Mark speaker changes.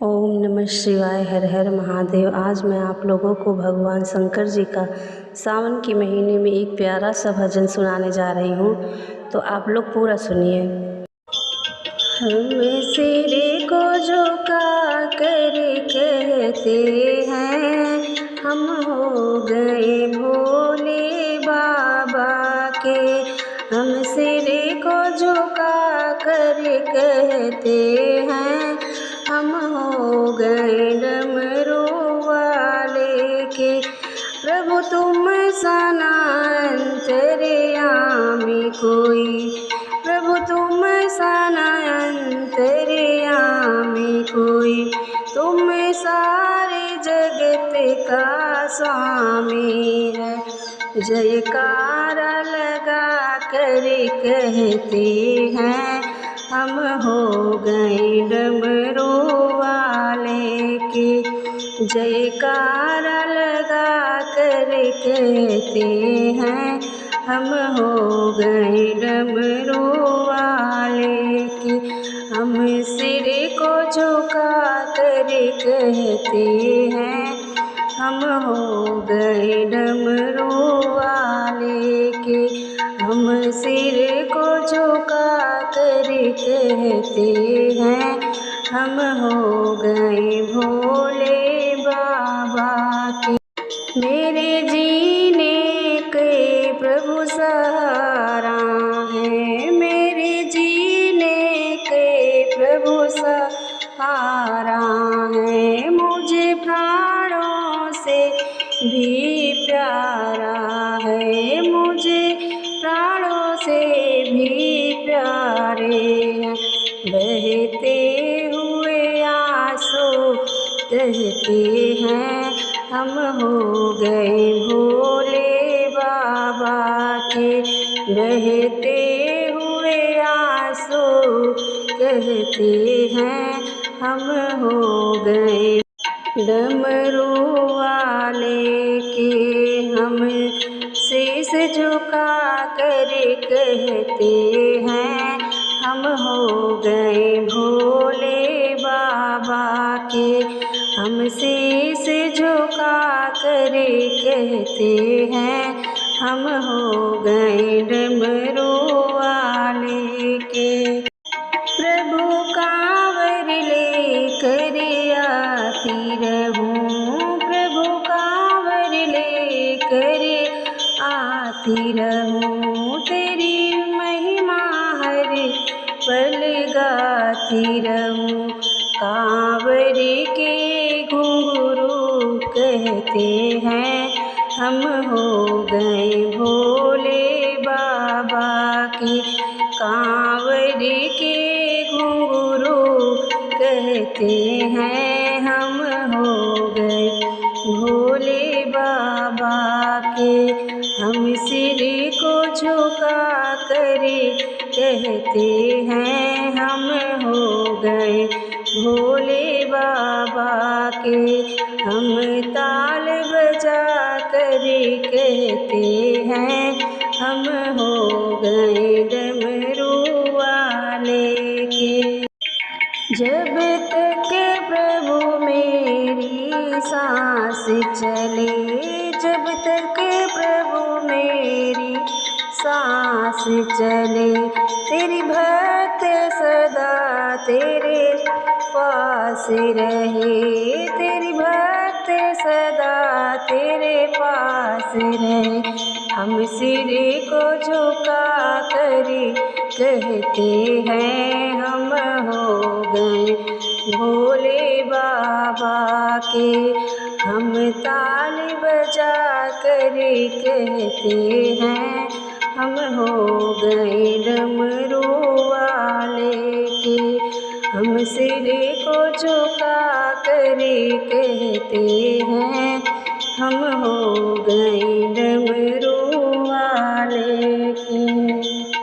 Speaker 1: ओम नमः शिवाय। हर हर महादेव। आज मैं आप लोगों को भगवान शंकर जी का सावन के महीने में एक प्यारा सा भजन सुनाने जा रही हूँ, तो आप लोग पूरा सुनिए। हम सिर को झुका कर कहते हैं, हम हो गए भोले बाबा के। हम सिर को झुका कर कहते हैं, हम हो गए डमरू वाले के। प्रभु तुम सना अंतर्यामी कोई, प्रभु तुम सना अंतर्यामी कोई, तुम सारे जगत का स्वामी है। जयकारा लगा कर कहते हैं, हम हो गए डमरू वाले के। जयकारा लगा कर कहते हैं, हम हो गए डमरू वाले के। हम सिर को झुका कर कहते हैं, हम हो गए डमरू वाले के। हम सिर को झुका कर कहते हैं, हम हो गए भोले बाबा के। मेरे जीने के प्रभु सहारा है, मेरे जीने के प्रभु सहारा है। मुझे प्राणों से भी प्यारा है, मुझे प्राणों से भी प्यारे हैं। बहते हुए आंसू कहते हैं, हम हो गए भोले बाबा के। बहते हुए आंसू कहते हैं, हम हो गए डमरू वाले के। हम शीश झुका कर कहते हैं, हम हो गए भोले बाबा के। हम शीश झुका कर कहते हैं, हम हो गए डमरू वाले के। प्रभु कांवर लेकर आती रहूं, प्रभु कांवर लेकर आती रहूं। तेरी महिमा हर पल गाती रहूं। कांवर के घुंघरू कहते हैं, हम हो गए भोले बाबा के। कांवर के घुंघरू कहते हैं, हम हो गए भोले बाबा के। हम सिर को झुका कर कहते हैं, हम हो गए भोले बाबा के। हम ताल बजा कर कहते हैं, हम हो गए डमरू वाले के। जब तक प्रभु मेरी सांस चले, जब तक प्रभु मेरी सांस चले, तेरी भक्त सदा तेरे पास रहे, तेरी भक्त सदा तेरे पास रहे। हम सिर को झुका कर कहते हैं, हम हो गए भोले बाबा के। हम ताल बजा कर कहते हैं, हम हो गए डमरू वाले के। हम सिर को झुका कर कहते हैं, हम हो गए डमरू वाले के।